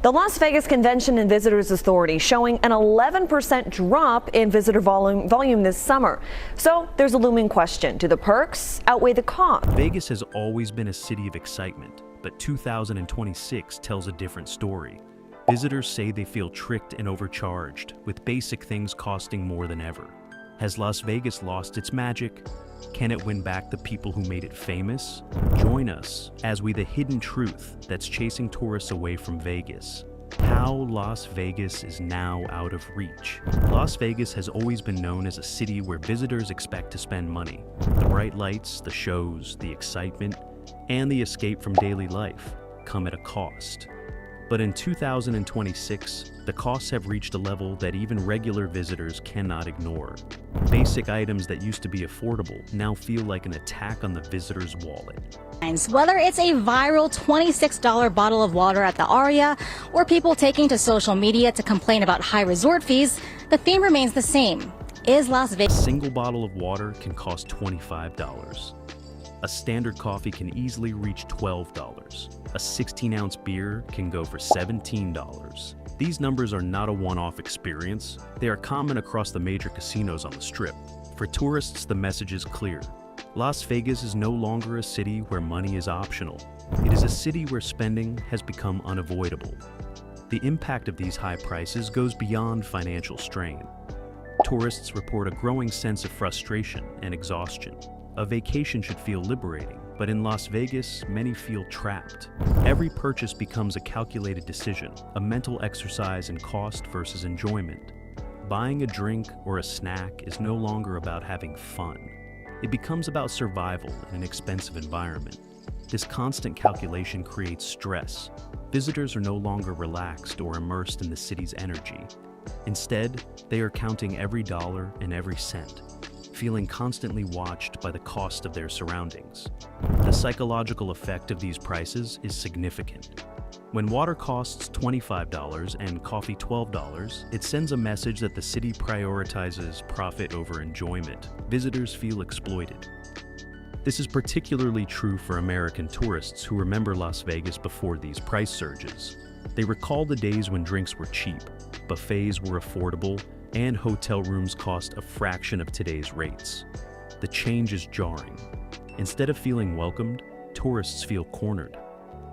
The Las Vegas Convention and Visitors Authority showing an 11% drop in visitor volume this summer. So there's a looming question. Do the perks outweigh the cost? Vegas has always been a city of excitement, but 2026 tells a different story. Visitors say they feel tricked and overcharged, with basic things costing more than ever. Has Las Vegas lost its magic? Can it win back the people who made it famous? Join us as we the hidden truth that's chasing tourists away from Vegas. How Las Vegas is now out of reach. Las Vegas has always been known as a city where visitors expect to spend money. The bright lights, the shows, the excitement, and the escape from daily life come at a cost. But in 2026, the costs have reached a level that even regular visitors cannot ignore. Basic items that used to be affordable now feel like an attack on the visitor's wallet. Whether it's a viral $26 bottle of water at the Aria or people taking to social media to complain about high resort fees, the theme remains the same. Is Las Vegas? A single bottle of water can cost $25. A standard coffee can easily reach $12. A 16-ounce beer can go for $17. These numbers are not a one-off experience. They are common across the major casinos on the Strip. For tourists, the message is clear. Las Vegas is no longer a city where money is optional. It is a city where spending has become unavoidable. The impact of these high prices goes beyond financial strain. Tourists report a growing sense of frustration and exhaustion. A vacation should feel liberating, but in Las Vegas, many feel trapped. Every purchase becomes a calculated decision, a mental exercise in cost versus enjoyment. Buying a drink or a snack is no longer about having fun. It becomes about survival in an expensive environment. This constant calculation creates stress. Visitors are no longer relaxed or immersed in the city's energy. Instead, they are counting every dollar and every cent, feeling constantly watched by the cost of their surroundings. The psychological effect of these prices is significant. When water costs $25 and coffee $12, it sends a message that the city prioritizes profit over enjoyment. Visitors feel exploited. This is particularly true for American tourists who remember Las Vegas before these price surges. They recall the days when drinks were cheap, buffets were affordable, and hotel rooms cost a fraction of today's rates. The change is jarring. Instead of feeling welcomed, tourists feel cornered.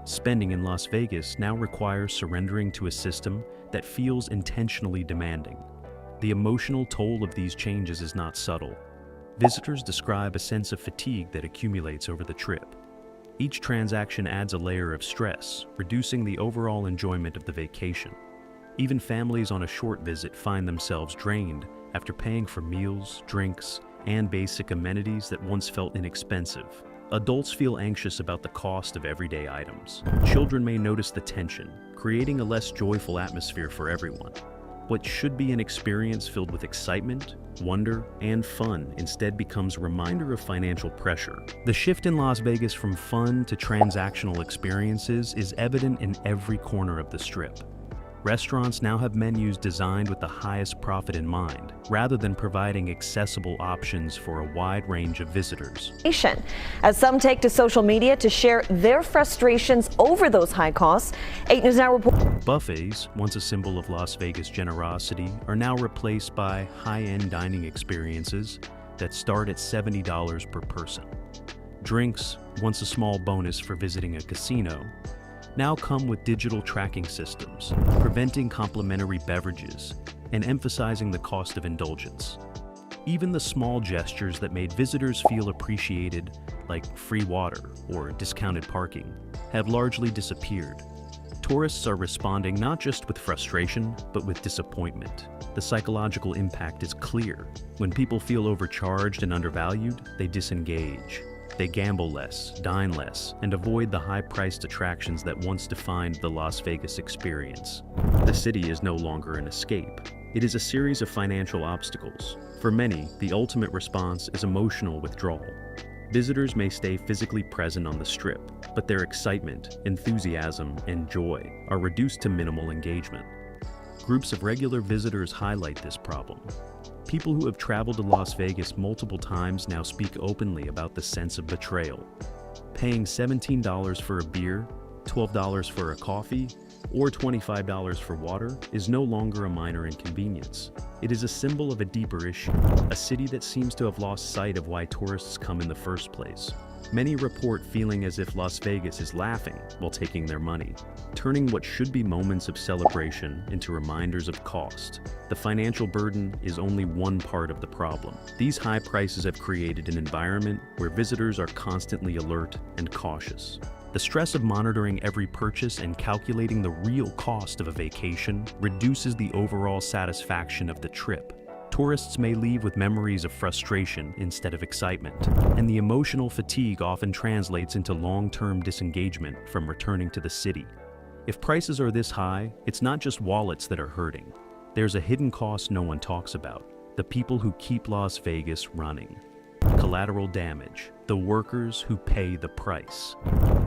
Spending in Las Vegas now requires surrendering to a system that feels intentionally demanding. The emotional toll of these changes is not subtle. Visitors describe a sense of fatigue that accumulates over the trip. Each transaction adds a layer of stress, reducing the overall enjoyment of the vacation. Even families on a short visit find themselves drained after paying for meals, drinks, and basic amenities that once felt inexpensive. Adults feel anxious about the cost of everyday items. Children may notice the tension, creating a less joyful atmosphere for everyone. What should be an experience filled with excitement, wonder, and fun instead becomes a reminder of financial pressure. The shift in Las Vegas from fun to transactional experiences is evident in every corner of the Strip. Restaurants now have menus designed with the highest profit in mind, rather than providing accessible options for a wide range of visitors. As some take to social media to share their frustrations over those high costs, 8 News Now reports. Buffets, once a symbol of Las Vegas generosity, are now replaced by high-end dining experiences that start at $70 per person. Drinks, once a small bonus for visiting a casino, now come with digital tracking systems, preventing complimentary beverages and emphasizing the cost of indulgence. Even the small gestures that made visitors feel appreciated, like free water or discounted parking, have largely disappeared. Tourists are responding not just with frustration, but with disappointment. The psychological impact is clear. When people feel overcharged and undervalued, they disengage. They gamble less, dine less, and avoid the high-priced attractions that once defined the Las Vegas experience. The city is no longer an escape. It is a series of financial obstacles. For many, the ultimate response is emotional withdrawal. Visitors may stay physically present on the Strip, but their excitement, enthusiasm, and joy are reduced to minimal engagement. Groups of regular visitors highlight this problem. People who have traveled to Las Vegas multiple times now speak openly about the sense of betrayal. Paying $17 for a beer, $12 for a coffee, or $25 for water is no longer a minor inconvenience. It is a symbol of a deeper issue, a city that seems to have lost sight of why tourists come in the first place. Many report feeling as if Las Vegas is laughing while taking their money, turning what should be moments of celebration into reminders of cost. The financial burden is only one part of the problem. These high prices have created an environment where visitors are constantly alert and cautious. The stress of monitoring every purchase and calculating the real cost of a vacation reduces the overall satisfaction of the trip. Tourists may leave with memories of frustration instead of excitement, and the emotional fatigue often translates into long-term disengagement from returning to the city. If prices are this high, it's not just wallets that are hurting. There's a hidden cost no one talks about: the people who keep Las Vegas running. Collateral damage: the workers who pay the price.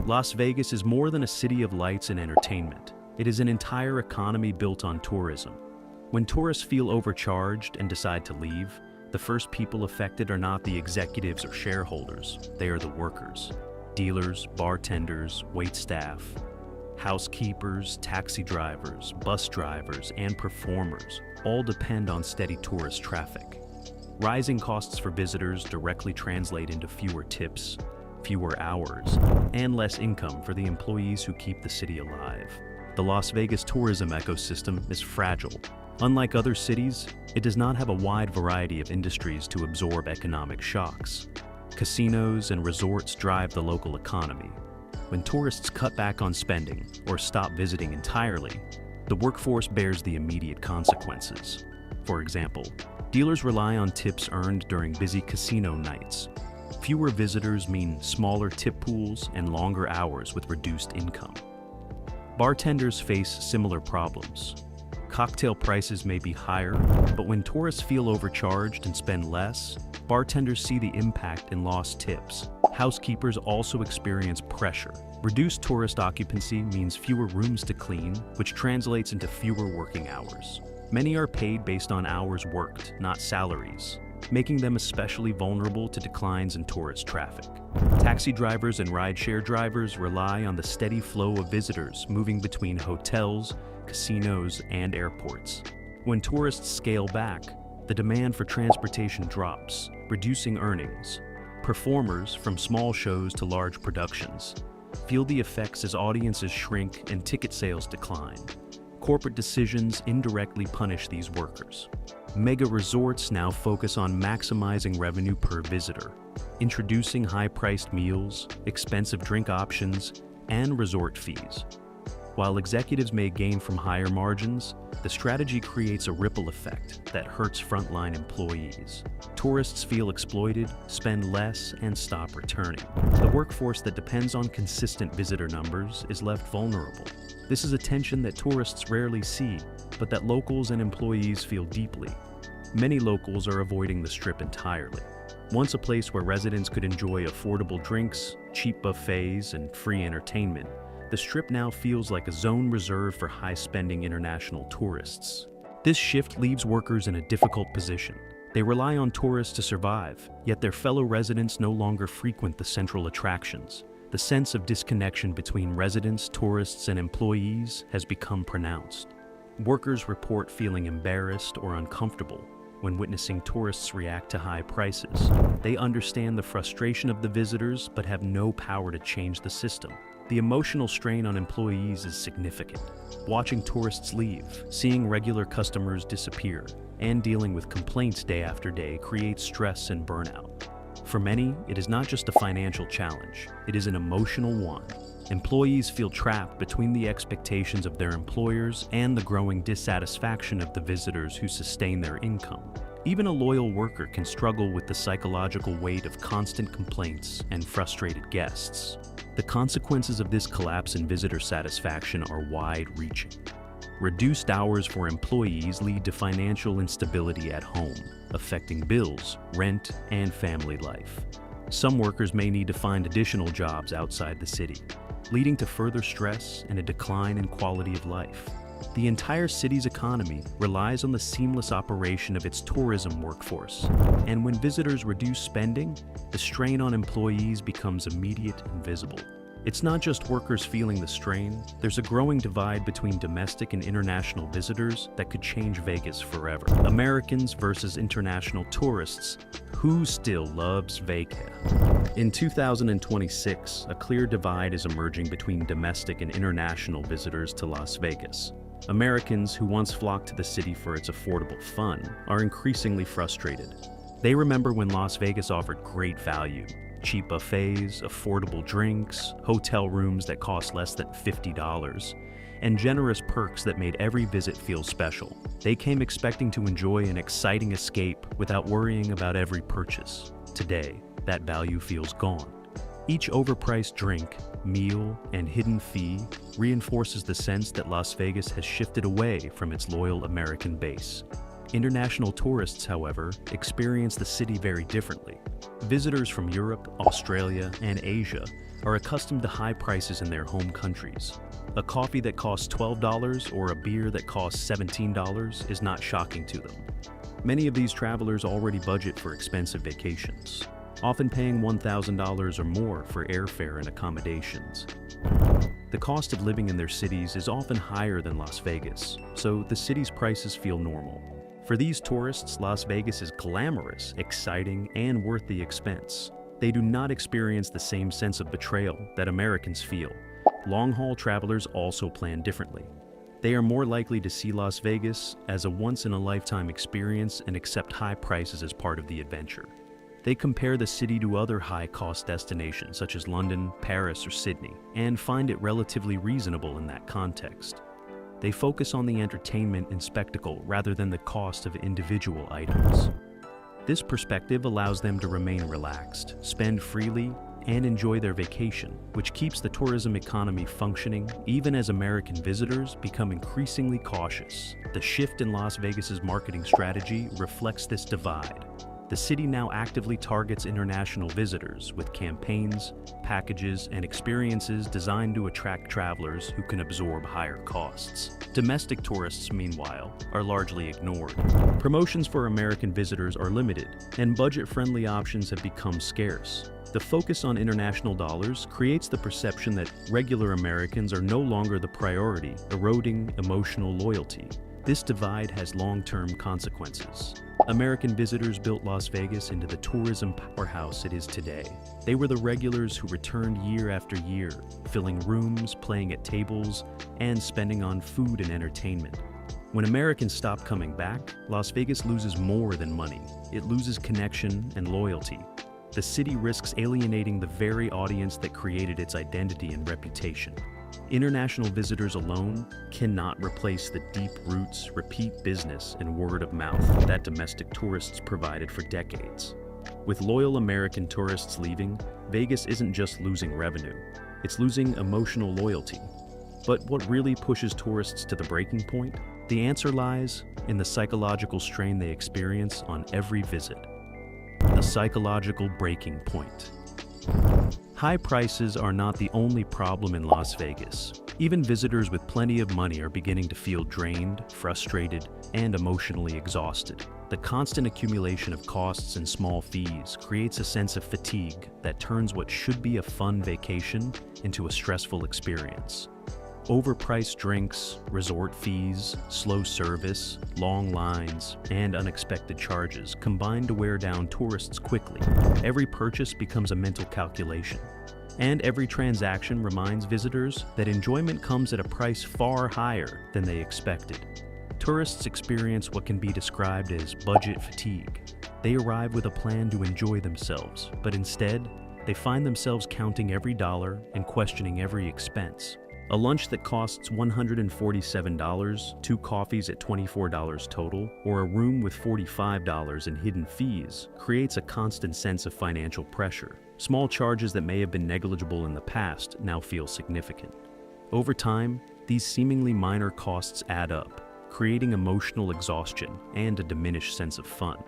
Las Vegas is more than a city of lights and entertainment. It is an entire economy built on tourism. When tourists feel overcharged and decide to leave, the first people affected are not the executives or shareholders, they are the workers. Dealers, bartenders, waitstaff, housekeepers, taxi drivers, bus drivers, and performers all depend on steady tourist traffic. Rising costs for visitors directly translate into fewer tips, fewer hours, and less income for the employees who keep the city alive. The Las Vegas tourism ecosystem is fragile. Unlike other cities, it does not have a wide variety of industries to absorb economic shocks. Casinos and resorts drive the local economy. When tourists cut back on spending or stop visiting entirely, the workforce bears the immediate consequences. For example, dealers rely on tips earned during busy casino nights. Fewer visitors mean smaller tip pools and longer hours with reduced income. Bartenders face similar problems. Cocktail prices may be higher, but when tourists feel overcharged and spend less, bartenders see the impact in lost tips. Housekeepers also experience pressure. Reduced tourist occupancy means fewer rooms to clean, which translates into fewer working hours. Many are paid based on hours worked, not salaries, making them especially vulnerable to declines in tourist traffic. Taxi drivers and rideshare drivers rely on the steady flow of visitors moving between hotels, casinos, and airports. When tourists scale back, the demand for transportation drops, reducing earnings. Performers, from small shows to large productions, feel the effects as audiences shrink and ticket sales decline. Corporate decisions indirectly punish these workers. Mega resorts now focus on maximizing revenue per visitor, introducing high-priced meals, expensive drink options, and resort fees. While executives may gain from higher margins, the strategy creates a ripple effect that hurts frontline employees. Tourists feel exploited, spend less, and stop returning. The workforce that depends on consistent visitor numbers is left vulnerable. This is a tension that tourists rarely see, but that locals and employees feel deeply. Many locals are avoiding the Strip entirely. Once a place where residents could enjoy affordable drinks, cheap buffets, and free entertainment, the Strip now feels like a zone reserved for high-spending international tourists. This shift leaves workers in a difficult position. They rely on tourists to survive, yet their fellow residents no longer frequent the central attractions. The sense of disconnection between residents, tourists, and employees has become pronounced. Workers report feeling embarrassed or uncomfortable when witnessing tourists react to high prices. They understand the frustration of the visitors but have no power to change the system. The emotional strain on employees is significant. Watching tourists leave, seeing regular customers disappear, and dealing with complaints day after day creates stress and burnout. For many, it is not just a financial challenge, it is an emotional one. Employees feel trapped between the expectations of their employers and the growing dissatisfaction of the visitors who sustain their income. Even a loyal worker can struggle with the psychological weight of constant complaints and frustrated guests. The consequences of this collapse in visitor satisfaction are wide-reaching. Reduced hours for employees lead to financial instability at home, affecting bills, rent, and family life. Some workers may need to find additional jobs outside the city, leading to further stress and a decline in quality of life. The entire city's economy relies on the seamless operation of its tourism workforce, and when visitors reduce spending, the strain on employees becomes immediate and visible. It's not just workers feeling the strain, there's a growing divide between domestic and international visitors that could change Vegas forever. Americans versus international tourists. Who still loves Vegas? In 2026, a clear divide is emerging between domestic and international visitors to Las Vegas. Americans who once flocked to the city for its affordable fun are increasingly frustrated. They remember when Las Vegas offered great value. Cheap buffets, affordable drinks, hotel rooms that cost less than $50, and generous perks that made every visit feel special. They came expecting to enjoy an exciting escape without worrying about every purchase. Today, that value feels gone. Each overpriced drink, meal, and hidden fee reinforces the sense that Las Vegas has shifted away from its loyal American base. International tourists, however, experience the city very differently. Visitors from Europe, Australia, and Asia are accustomed to high prices in their home countries. A coffee that costs $12 or a beer that costs $17 is not shocking to them. Many of these travelers already budget for expensive vacations, often paying $1,000 or more for airfare and accommodations. The cost of living in their cities is often higher than Las Vegas, so the city's prices feel normal. For these tourists, Las Vegas is glamorous, exciting, and worth the expense. They do not experience the same sense of betrayal that Americans feel. Long-haul travelers also plan differently. They are more likely to see Las Vegas as a once-in-a-lifetime experience and accept high prices as part of the adventure. They compare the city to other high-cost destinations such as London, Paris, or Sydney, and find it relatively reasonable in that context. They focus on the entertainment and spectacle rather than the cost of individual items. This perspective allows them to remain relaxed, spend freely, and enjoy their vacation, which keeps the tourism economy functioning even as American visitors become increasingly cautious. The shift in Las Vegas's marketing strategy reflects this divide. The city now actively targets international visitors with campaigns, packages, and experiences designed to attract travelers who can absorb higher costs. Domestic tourists, meanwhile, are largely ignored. Promotions for American visitors are limited, and budget-friendly options have become scarce. The focus on international dollars creates the perception that regular Americans are no longer the priority, eroding emotional loyalty. This divide has long-term consequences. American visitors built Las Vegas into the tourism powerhouse it is today. They were the regulars who returned year after year, filling rooms, playing at tables, and spending on food and entertainment. When Americans stop coming back, Las Vegas loses more than money. It loses connection and loyalty. The city risks alienating the very audience that created its identity and reputation. International visitors alone cannot replace the deep roots, repeat business, and word of mouth that domestic tourists provided for decades. With loyal American tourists leaving, Vegas isn't just losing revenue, it's losing emotional loyalty. But what really pushes tourists to the breaking point? The answer lies in the psychological strain they experience on every visit. The psychological breaking point. High prices are not the only problem in Las Vegas. Even visitors with plenty of money are beginning to feel drained, frustrated, and emotionally exhausted. The constant accumulation of costs and small fees creates a sense of fatigue that turns what should be a fun vacation into a stressful experience. Overpriced drinks, resort fees, slow service, long lines, and unexpected charges combine to wear down tourists quickly. Every purchase becomes a mental calculation, and every transaction reminds visitors that enjoyment comes at a price far higher than they expected. Tourists experience what can be described as budget fatigue. They arrive with a plan to enjoy themselves, but instead, they find themselves counting every dollar and questioning every expense. A lunch that costs $147, 2 coffees at $24 total, or a room with $45 in hidden fees creates a constant sense of financial pressure. Small charges that may have been negligible in the past now feel significant. Over time, these seemingly minor costs add up, creating emotional exhaustion and a diminished sense of fun.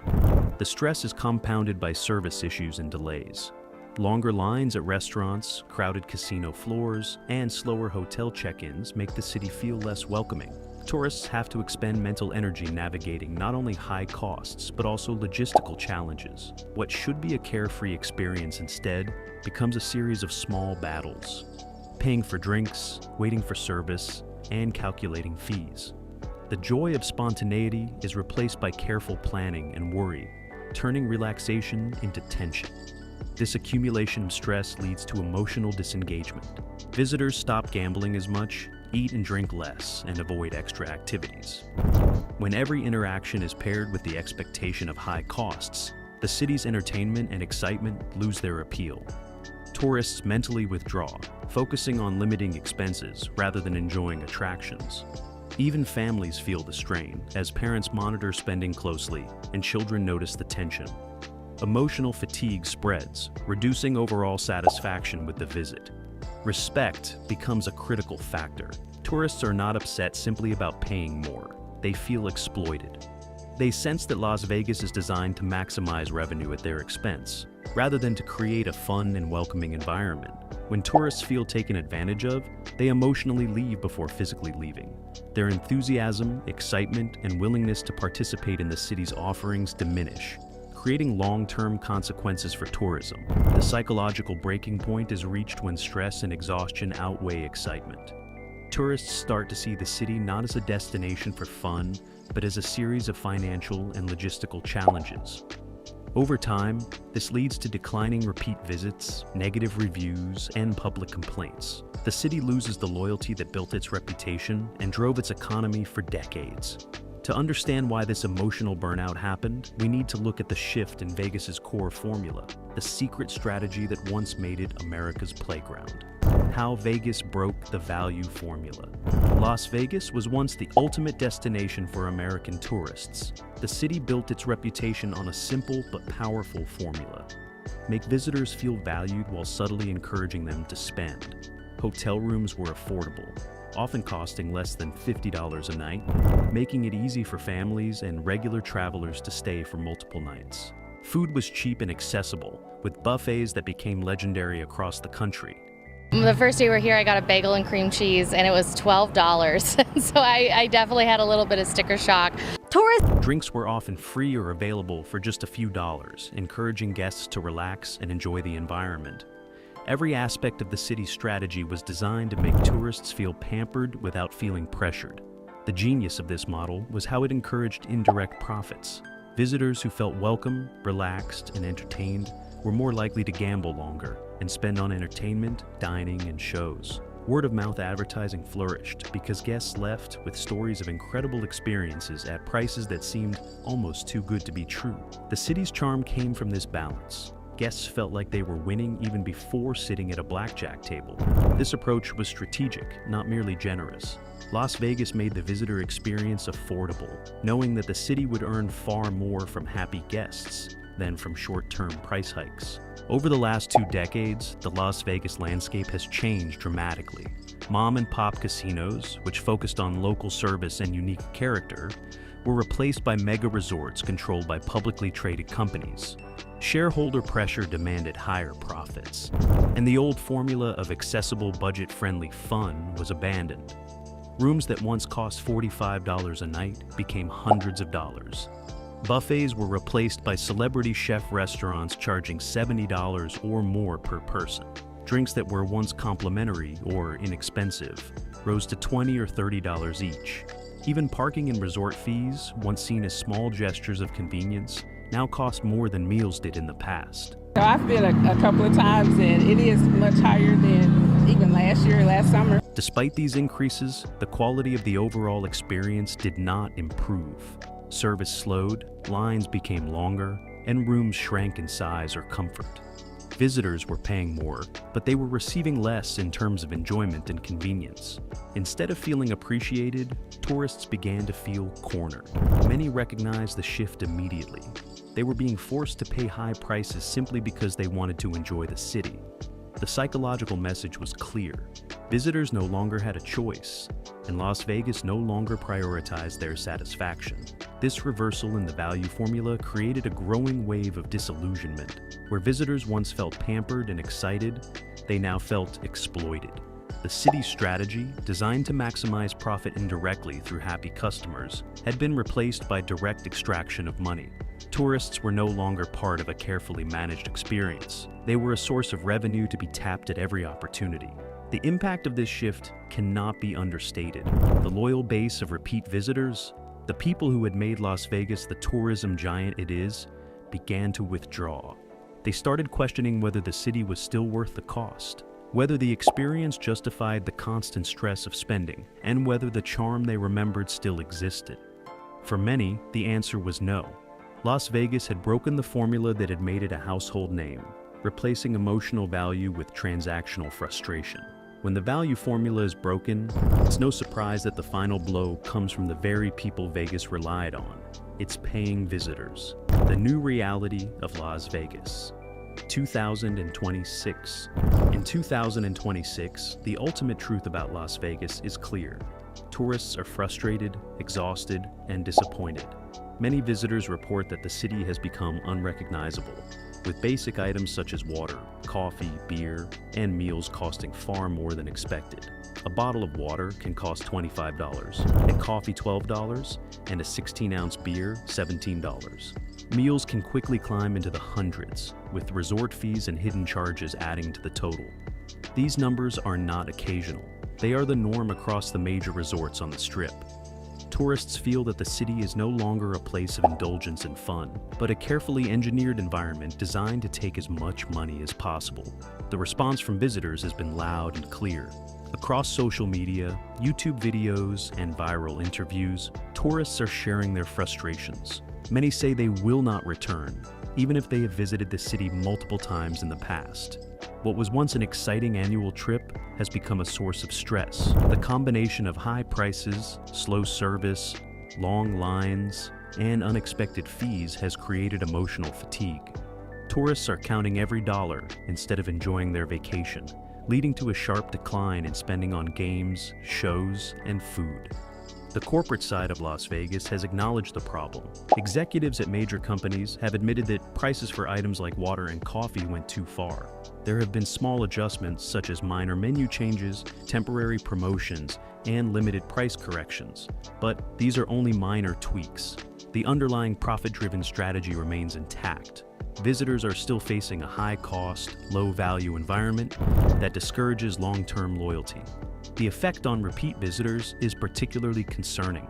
The stress is compounded by service issues and delays. Longer lines at restaurants, crowded casino floors, and slower hotel check-ins make the city feel less welcoming. Tourists have to expend mental energy navigating not only high costs, but also logistical challenges. What should be a carefree experience instead becomes a series of small battles. paying for drinks, waiting for service, and calculating fees. The joy of spontaneity is replaced by careful planning and worry, turning relaxation into tension. This accumulation of stress leads to emotional disengagement. Visitors stop gambling as much, eat and drink less, and avoid extra activities. When every interaction is paired with the expectation of high costs, the city's entertainment and excitement lose their appeal. Tourists mentally withdraw, focusing on limiting expenses rather than enjoying attractions. Even families feel the strain, as parents monitor spending closely and children notice the tension. Emotional fatigue spreads, reducing overall satisfaction with the visit. Respect becomes a critical factor. Tourists are not upset simply about paying more. They feel exploited. They sense that Las Vegas is designed to maximize revenue at their expense, rather than to create a fun and welcoming environment. When tourists feel taken advantage of, they emotionally leave before physically leaving. Their enthusiasm, excitement, and willingness to participate in the city's offerings diminish, creating long-term consequences for tourism. The psychological breaking point is reached when stress and exhaustion outweigh excitement. Tourists start to see the city not as a destination for fun, but as a series of financial and logistical challenges. Over time, this leads to declining repeat visits, negative reviews, and public complaints. The city loses the loyalty that built its reputation and drove its economy for decades. To understand why this emotional burnout happened, we need to look at the shift in Vegas's core formula, the secret strategy that once made it America's playground. How Vegas broke the value formula. Las Vegas was once the ultimate destination for American tourists. The city built its reputation on a simple but powerful formula. Make visitors feel valued while subtly encouraging them to spend. Hotel rooms were affordable, often costing less than $50 a night, making it easy for families and regular travelers to stay for multiple nights. Food was cheap and accessible, with buffets that became legendary across the country. The first day we were here, I got a bagel and cream cheese, and it was $12. So I definitely had a little bit of sticker shock. Drinks were often free or available for just a few dollars, encouraging guests to relax and enjoy the environment. Every aspect of the city's strategy was designed to make tourists feel pampered without feeling pressured. The genius of this model was how it encouraged indirect profits. Visitors who felt welcome, relaxed, and entertained were more likely to gamble longer and spend on entertainment, dining, and shows. Word-of-mouth advertising flourished because guests left with stories of incredible experiences at prices that seemed almost too good to be true. The city's charm came from this balance. Guests felt like they were winning even before sitting at a blackjack table. This approach was strategic, not merely generous. Las Vegas made the visitor experience affordable, knowing that the city would earn far more from happy guests than from short-term price hikes. Over the last 2 decades, the Las Vegas landscape has changed dramatically. Mom-and-pop casinos, which focused on local service and unique character, were replaced by mega resorts controlled by publicly traded companies. Shareholder pressure demanded higher profits, and the old formula of accessible, budget-friendly fun was abandoned. Rooms that once cost $45 a night became hundreds of dollars. Buffets were replaced by celebrity chef restaurants charging $70 or more per person. Drinks that were once complimentary or inexpensive rose to $20 or $30 each. Even parking and resort fees, once seen as small gestures of convenience, now cost more than meals did in the past. I've been a couple of times, and it is much higher than even last summer. Despite these increases, the quality of the overall experience did not improve. Service slowed, lines became longer, and rooms shrank in size or comfort. Visitors were paying more, but they were receiving less in terms of enjoyment and convenience. Instead of feeling appreciated, tourists began to feel cornered. Many recognized the shift immediately. They were being forced to pay high prices simply because they wanted to enjoy the city. The psychological message was clear. Visitors no longer had a choice, and Las Vegas no longer prioritized their satisfaction. This reversal in the value formula created a growing wave of disillusionment. Where visitors once felt pampered and excited, they now felt exploited. The city's strategy, designed to maximize profit indirectly through happy customers, had been replaced by direct extraction of money. Tourists were no longer part of a carefully managed experience. They were a source of revenue to be tapped at every opportunity. The impact of this shift cannot be understated. The loyal base of repeat visitors, the people who had made Las Vegas the tourism giant it is, began to withdraw. They started questioning whether the city was still worth the cost, whether the experience justified the constant stress of spending, and whether the charm they remembered still existed. For many, the answer was no. Las Vegas had broken the formula that had made it a household name, replacing emotional value with transactional frustration. When the value formula is broken, it's no surprise that the final blow comes from the very people Vegas relied on, its paying visitors. The new reality of Las Vegas. 2026. In 2026, the ultimate truth about Las Vegas is clear. Tourists are frustrated, exhausted, and disappointed. Many visitors report that the city has become unrecognizable, with basic items such as water, coffee, beer, and meals costing far more than expected. A bottle of water can cost $25, and coffee $12, and a 16-ounce beer $17. Meals can quickly climb into the hundreds, with resort fees and hidden charges adding to the total. These numbers are not occasional. They are the norm across the major resorts on the Strip. Tourists feel that the city is no longer a place of indulgence and fun, but a carefully engineered environment designed to take as much money as possible. The response from visitors has been loud and clear. Across social media, YouTube videos, and viral interviews, tourists are sharing their frustrations. Many say they will not return, even if they have visited the city multiple times in the past. What was once an exciting annual trip has become a source of stress. The combination of high prices, slow service, long lines, and unexpected fees has created emotional fatigue. Tourists are counting every dollar instead of enjoying their vacation, leading to a sharp decline in spending on games, shows, and food. The corporate side of Las Vegas has acknowledged the problem. Executives at major companies have admitted that prices for items like water and coffee went too far. There have been small adjustments such as minor menu changes, temporary promotions, and limited price corrections. But these are only minor tweaks. The underlying profit-driven strategy remains intact. Visitors are still facing a high-cost, low-value environment that discourages long-term loyalty. The effect on repeat visitors is particularly concerning.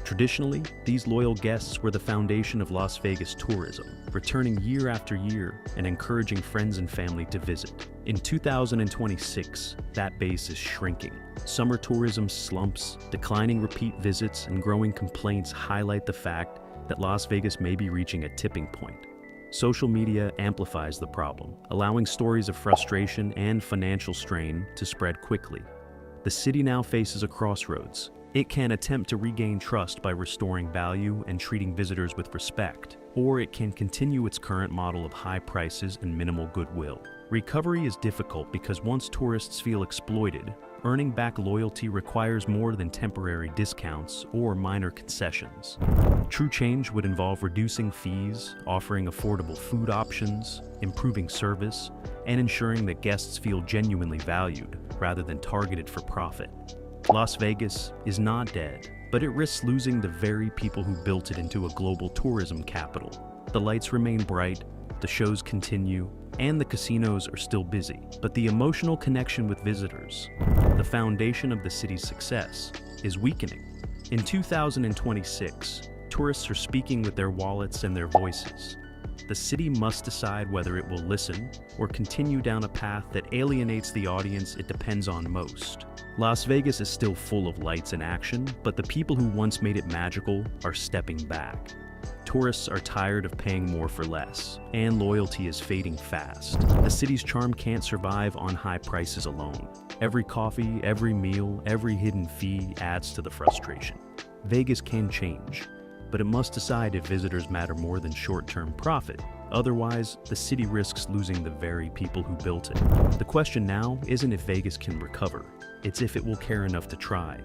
Traditionally, these loyal guests were the foundation of Las Vegas tourism, returning year after year and encouraging friends and family to visit. In 2026, that base is shrinking. Summer tourism slumps, declining repeat visits, and growing complaints highlight the fact that Las Vegas may be reaching a tipping point. Social media amplifies the problem, allowing stories of frustration and financial strain to spread quickly. The city now faces a crossroads. It can attempt to regain trust by restoring value and treating visitors with respect, or it can continue its current model of high prices and minimal goodwill. Recovery is difficult because once tourists feel exploited, earning back loyalty requires more than temporary discounts or minor concessions. True change would involve reducing fees, offering affordable food options, improving service, and ensuring that guests feel genuinely valued rather than targeted for profit. Las Vegas is not dead, but it risks losing the very people who built it into a global tourism capital. The lights remain bright, the shows continue, and the casinos are still busy. But the emotional connection with visitors, the foundation of the city's success, is weakening. In 2026, tourists are speaking with their wallets and their voices. The city must decide whether it will listen or continue down a path that alienates the audience it depends on most. Las Vegas is still full of lights and action, but the people who once made it magical are stepping back. Tourists are tired of paying more for less, and loyalty is fading fast. The city's charm can't survive on high prices alone. Every coffee, every meal, every hidden fee adds to the frustration. Vegas can change, but it must decide if visitors matter more than short-term profit. Otherwise, the city risks losing the very people who built it. The question now isn't if Vegas can recover, it's if it will care enough to try.